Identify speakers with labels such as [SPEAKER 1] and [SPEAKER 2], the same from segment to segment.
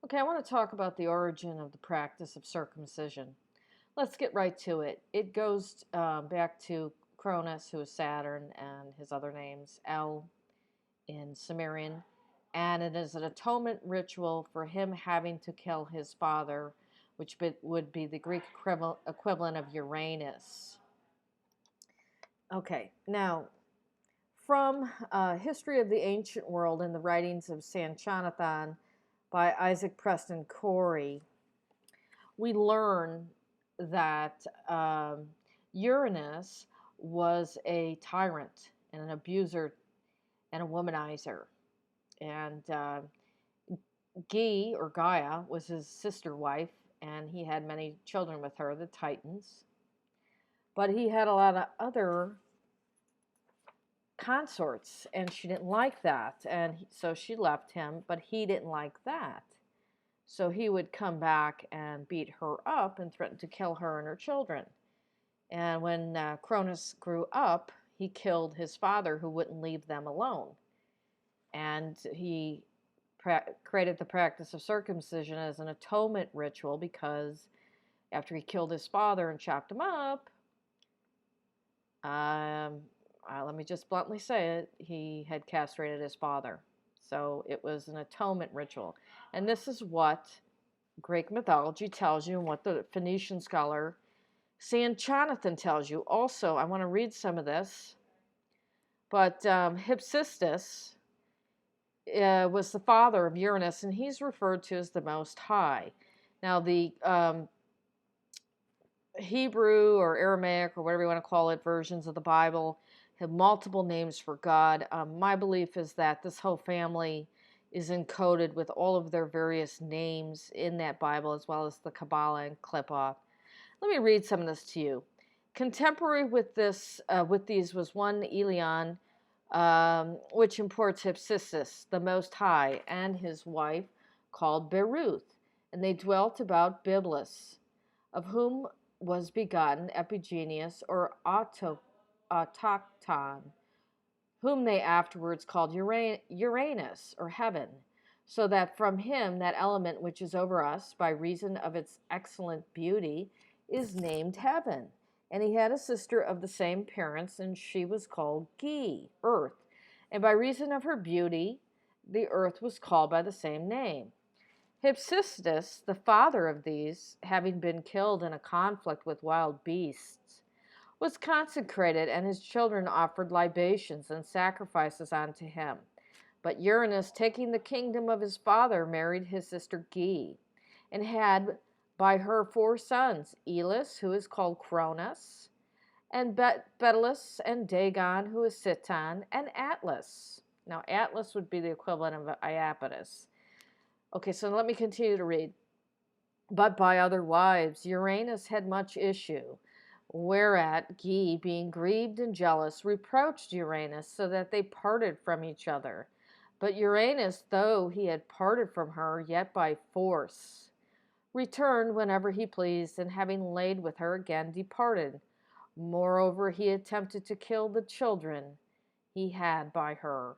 [SPEAKER 1] Okay, I want to talk about the origin of the practice of circumcision. Let's get right to it. It goes back to Cronus, who is Saturn, and his other names, El in Sumerian, and it is an atonement ritual for him having to kill his father, which would be the Greek equivalent of Uranus. Okay, now from History of the Ancient World and the writings of Sanchonathan by Isaac Preston Corey, we learn that Uranus was a tyrant and an abuser and a womanizer. And Ge, or Gaia, was his sister wife, and he had many children with her, the Titans. But he had a lot of other consorts, and she didn't like that. And so she left him, but he didn't like that. So he would come back and beat her up and threaten to kill her and her children. And when Cronus grew up, he killed his father, who wouldn't leave them alone. And he created the practice of circumcision as an atonement ritual because after he killed his father and chopped him up, let me just bluntly say it, he had castrated his father. So it was an atonement ritual. And this is what Greek mythology tells you and what the Phoenician scholar Sanchonathan tells you. Also, I want to read some of this, but Hypsistus was the father of Uranus, and he's referred to as the Most High. Now, the Hebrew or Aramaic or whatever you want to call it versions of the Bible have multiple names for God. My belief is that this whole family is encoded with all of their various names in that Bible, as well as the Kabbalah and Qliphoth. Let me read some of this to you. Contemporary with these was one Elion, which imports Hypsistus, the Most High, and his wife, called Beruth, and they dwelt about Byblos, of whom was begotten Epigeneus, or Autochton, whom they afterwards called Uranus, or heaven, so that from him that element which is over us, by reason of its excellent beauty, is named heaven. And he had a sister of the same parents, and she was called Ge, earth. And by reason of her beauty, the earth was called by the same name. Hypsistus, the father of these, having been killed in a conflict with wild beasts, was consecrated, and his children offered libations and sacrifices unto him. But Uranus, taking the kingdom of his father, married his sister Ge, and had by her 4 sons, Elis, who is called Cronus, and Betelus, and Dagon, who is Citan, and Atlas. Now, Atlas would be the equivalent of Iapetus. Okay, so let me continue to read. But by other wives, Uranus had much issue, whereat Ge, being grieved and jealous, reproached Uranus, so that they parted from each other. But Uranus, though he had parted from her, yet by force, returned whenever he pleased, and having laid with her again, departed. Moreover, he attempted to kill the children he had by her.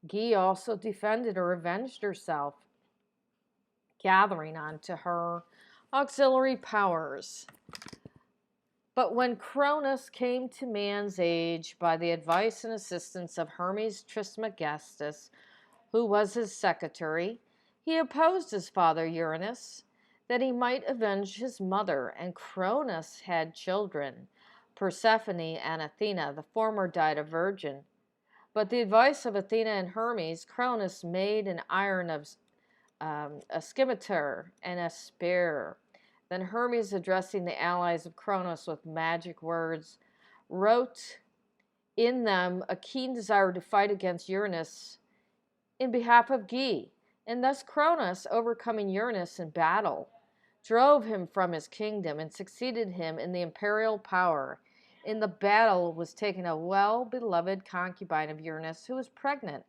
[SPEAKER 1] Ge also defended or avenged herself, gathering unto her auxiliary powers. But when Cronus came to man's age, by the advice and assistance of Hermes Trismegistus, who was his secretary, he opposed his father Uranus, that he might avenge his mother, and Cronus had children, Persephone and Athena. The former died a virgin. But the advice of Athena and Hermes, Cronus made an iron of a scimitar and a spear. Then Hermes, addressing the allies of Cronus with magic words, wrote in them a keen desire to fight against Uranus in behalf of Ge. And thus Cronus, overcoming Uranus in battle, drove him from his kingdom and succeeded him in the imperial power. In the battle was taken a well-beloved concubine of Uranus, who was pregnant.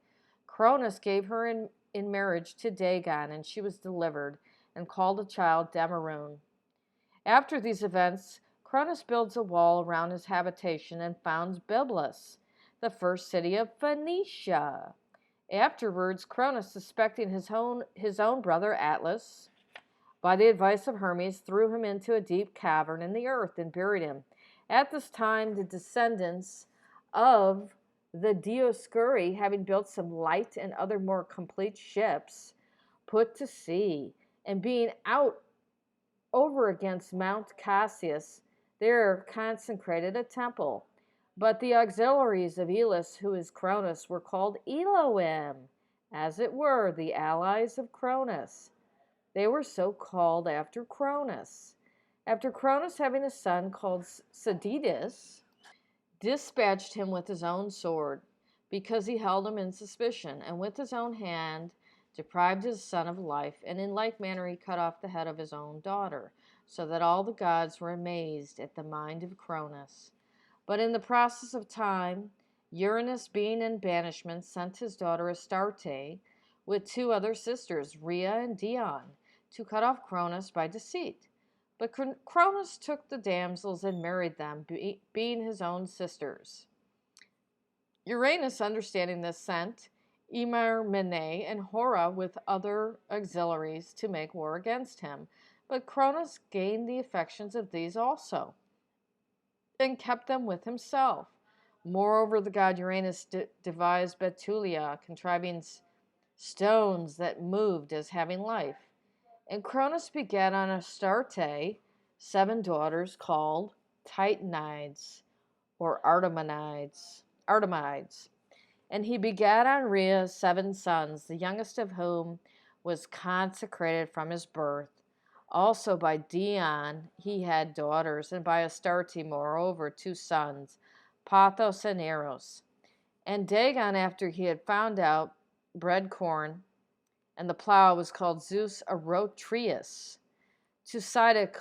[SPEAKER 1] Cronus gave her in marriage to Dagon, and she was delivered, and called the child Demeron. After these events, Cronus builds a wall around his habitation and founds Byblos, the first city of Phoenicia. Afterwards, Cronus, suspecting his own brother Atlas, by the advice of Hermes, threw him into a deep cavern in the earth and buried him. At this time, the descendants of the Dioscuri, having built some light and other more complete ships, put to sea, and being out over against Mount Cassius, there consecrated a temple. But the auxiliaries of Elis, who is Cronus, were called Elohim, as it were, the allies of Cronus. They were so called after Cronus. After Cronus, having a son called Sadidus, dispatched him with his own sword, because he held him in suspicion, and with his own hand deprived his son of life, and in like manner he cut off the head of his own daughter, so that all the gods were amazed at the mind of Cronus. But in the process of time, Uranus, being in banishment, sent his daughter Astarte with two other sisters, Rhea and Dion, to cut off Cronus by deceit. But Cronus took the damsels and married them, being his own sisters. Uranus, understanding this, sent Emarmene and Hora with other auxiliaries to make war against him. But Cronus gained the affections of these also, and kept them with himself. Moreover, the god Uranus devised Betulia, contriving stones that moved as having life. And Cronus begat on Astarte 7 daughters called Titanides, or Artemides. And he begat on Rhea 7 sons, the youngest of whom was consecrated from his birth. Also by Dion he had daughters, and by Astarte moreover 2 sons, Pathos and Eros. And Dagon, after he had found out, bred corn, and the plow was called Zeus Arotrius. Tucida,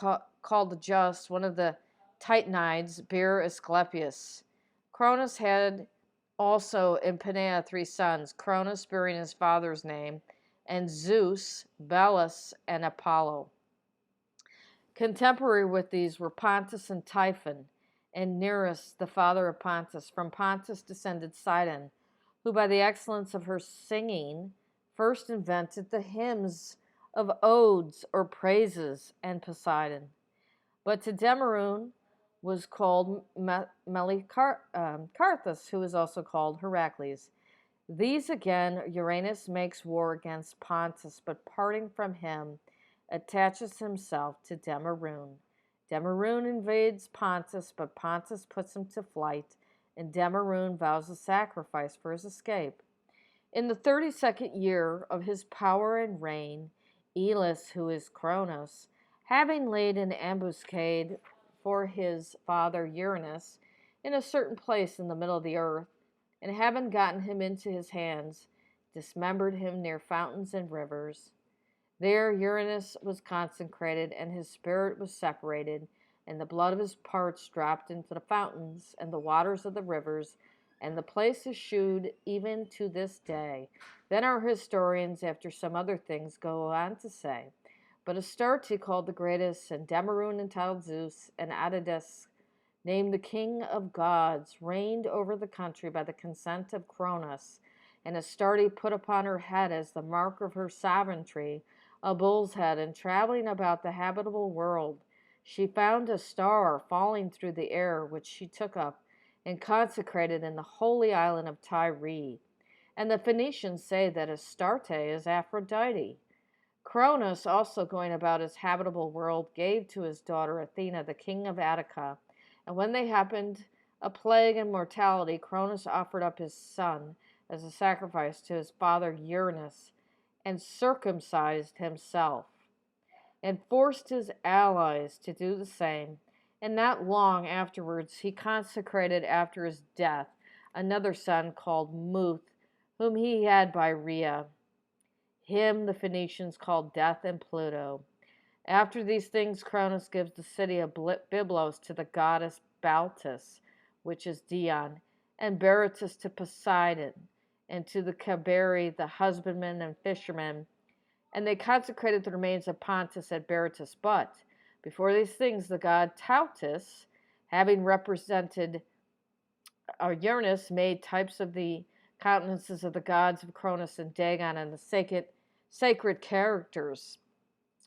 [SPEAKER 1] called the Just, one of the Titanides, bare Asclepius. Cronus had also in Panea 3 sons, Cronus bearing his father's name, and Zeus, Belus, and Apollo. Contemporary with these were Pontus and Typhon, and Nereus, the father of Pontus. From Pontus descended Sidon, who by the excellence of her singing first invented the hymns of odes or praises and Poseidon. But to Demeron was called Melicarthus, who is also called Heracles. These again Uranus makes war against Pontus, but parting from him, attaches himself to Demeron. Demeron invades Pontus, but Pontus puts him to flight, and Demeron vows a sacrifice for his escape. In the 32nd year of his power and reign, Elis, who is Cronus, having laid an ambuscade for his father Uranus in a certain place in the middle of the earth, and having gotten him into his hands, dismembered him near fountains and rivers. There Uranus was consecrated, and his spirit was separated, and the blood of his parts dropped into the fountains and the waters of the rivers, and the place is shewed even to this day. Then our historians, after some other things, go on to say, but Astarte, called the greatest, and Demeron entitled Zeus, and Adidas, named the king of gods, reigned over the country by the consent of Cronus, and Astarte put upon her head as the mark of her sovereignty a bull's head, and traveling about the habitable world, she found a star falling through the air, which she took up and consecrated in the holy island of Tyre. And the Phoenicians say that Astarte is Aphrodite. Cronus, also going about his habitable world, gave to his daughter Athena the king of Attica. And when they happened a plague and mortality, Cronus offered up his son as a sacrifice to his father Uranus, and circumcised himself, and forced his allies to do the same. And not long afterwards he consecrated after his death another son called Muth, whom he had by Rhea. Him the Phoenicians called Death and Pluto. After these things Cronus gives the city of Byblos to the goddess Baltis, which is Dion, and Berytus to Poseidon, and to the Cabiri, the husbandmen and fishermen. And they consecrated the remains of Pontus at Berytus. But before these things, the god Tautus, having represented Uranus, made types of the countenances of the gods of Cronus and Dagon, and the sacred characters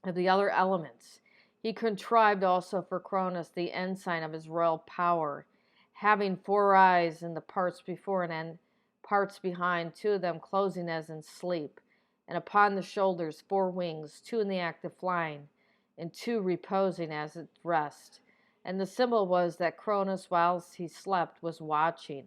[SPEAKER 1] of the other elements. He contrived also for Cronus the ensign of his royal power, having 4 eyes in the parts before and parts behind, 2 of them closing as in sleep, and upon the shoulders 4 wings, 2 in the act of flying, and 2 reposing as at rest. And the symbol was that Cronus, whilst he slept, was watching,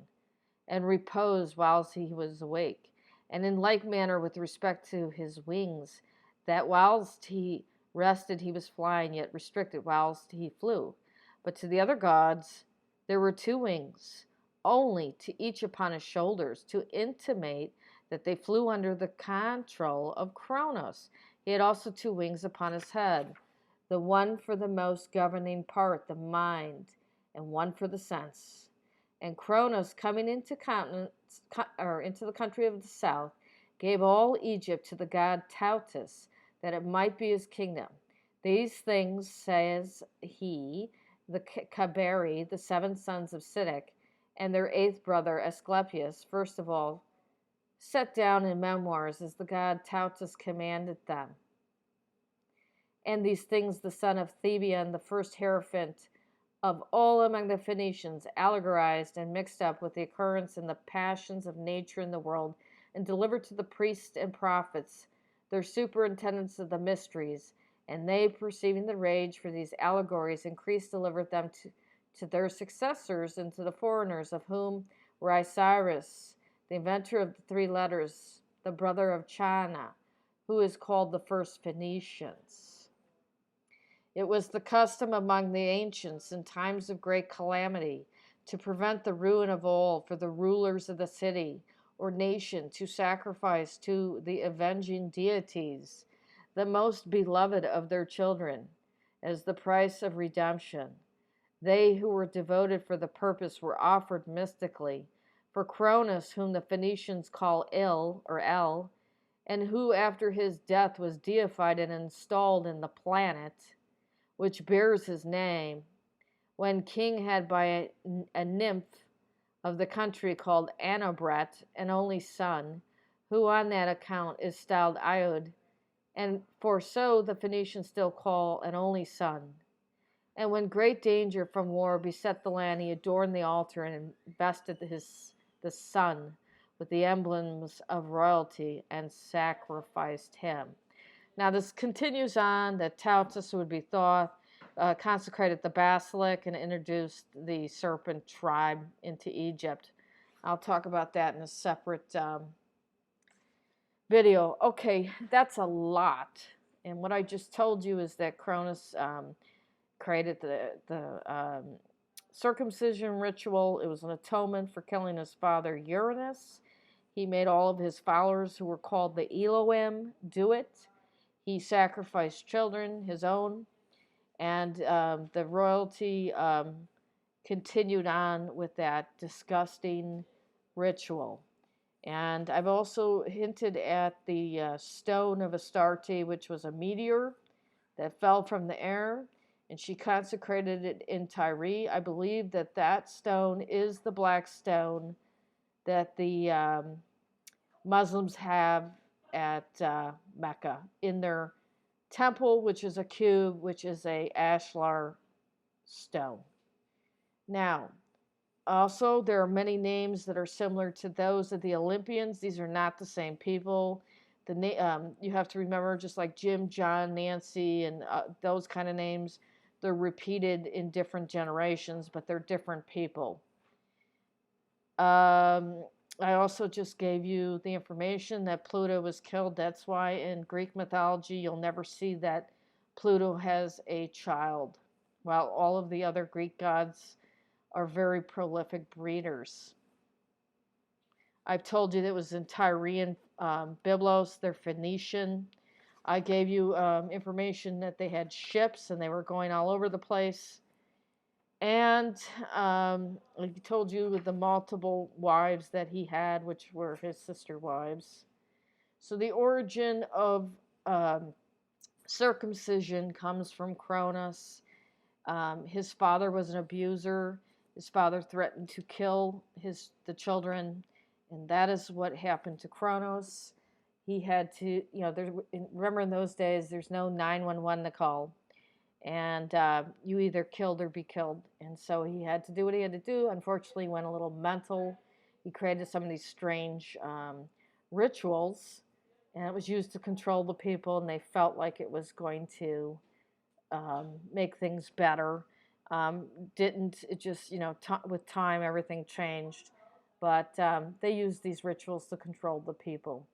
[SPEAKER 1] and reposed whilst he was awake. And in like manner with respect to his wings, that whilst he rested he was flying, yet restricted whilst he flew. But to the other gods there were 2 wings, only to each upon his shoulders, to intimate that they flew under the control of Cronus. He had also 2 wings upon his head, the one for the most governing part, the mind, and one for the sense. And Cronus, coming into the country of the south, gave all Egypt to the god Tautus, that it might be his kingdom. These things, says he, the Caberi, the 7 sons of Siddiq, and their 8th brother Asclepius, first of all, set down in memoirs as the god Tautus commanded them. And these things the son of Thebion, the first hierophant of all among the Phoenicians, allegorized and mixed up with the occurrence and the passions of nature in the world, and delivered to the priests and prophets, their superintendents of the mysteries. And they, perceiving the rage for these allegories, increased, delivered them to their successors and to the foreigners, of whom were Isirus, the inventor of the 3 letters, the brother of Chana, who is called the first Phoenicians. It was the custom among the ancients in times of great calamity to prevent the ruin of all for the rulers of the city or nation to sacrifice to the avenging deities the most beloved of their children as the price of redemption. They who were devoted for the purpose were offered mystically. For Cronus, whom the Phoenicians call Il or El, and who after his death was deified and installed in the planet which bears his name, when king, had by a nymph of the country called Anobret an only son, who on that account is styled Iod, and for so the Phoenicians still call an only son. And when great danger from war beset the land, he adorned the altar and invested the son with the emblems of royalty and sacrificed him. Now this continues on that Tautus would be thought consecrated the basilic and introduced the serpent tribe into Egypt. I'll talk about that in a separate video. Okay, that's a lot. And what I just told you is that Cronus created the circumcision ritual. It was an atonement for killing his father Uranus. He made all of his followers, who were called the Elohim, do it. He sacrificed children, his own, and the royalty continued on with that disgusting ritual. And I've also hinted at the stone of Astarte, which was a meteor that fell from the air, and she consecrated it in Tyre. I believe that that stone is the black stone that the Muslims have at Mecca in their temple, which is a cube, which is a ashlar stone. Now, also, there are many names that are similar to those of the Olympians. These are not the same people. You have to remember, just like Jim, John, Nancy, and those kind of names, they're repeated in different generations, but they're different people. I also just gave you the information that Pluto was killed. That's why in Greek mythology you'll never see that Pluto has a child, while all of the other Greek gods are very prolific breeders. I've told you that it was in Tyrian Byblos, they're Phoenician. I gave you information that they had ships and they were going all over the place. And I told you the multiple wives that he had, which were his sister wives. So the origin of circumcision comes from Cronus. His father was an abuser. His father threatened to kill the children And that is what happened to Cronus. He had to, remember in those days, there's no 911 to call. And you either killed or be killed. And so he had to do what he had to do. Unfortunately, he went a little mental. He created some of these strange rituals, and it was used to control the people, and they felt like it was going to make things better. Didn't it just, with time, everything changed. But they used these rituals to control the people.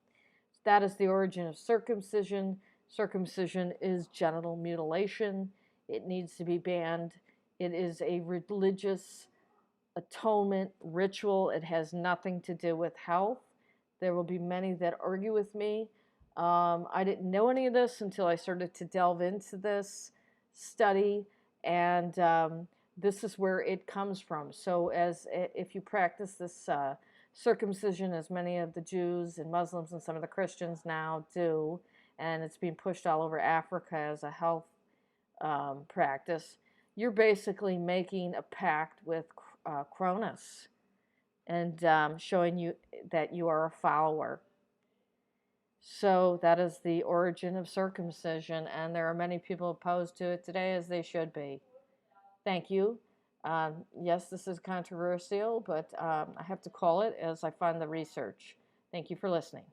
[SPEAKER 1] That is the origin of circumcision. Circumcision is genital mutilation. It needs to be banned. It is a religious atonement ritual. It has nothing to do with health. There will be many that argue with me. I didn't know any of this until I started to delve into this study, and this is where it comes from. So, if you practice this circumcision, as many of the Jews and Muslims and some of the Christians now do, and it's being pushed all over Africa as a health practice, you're basically making a pact with Cronus and showing you that you are a follower. So that is the origin of circumcision, and there are many people opposed to it today, as they should be. Thank you. Yes, this is controversial, but I have to call it as I find the research. Thank you for listening.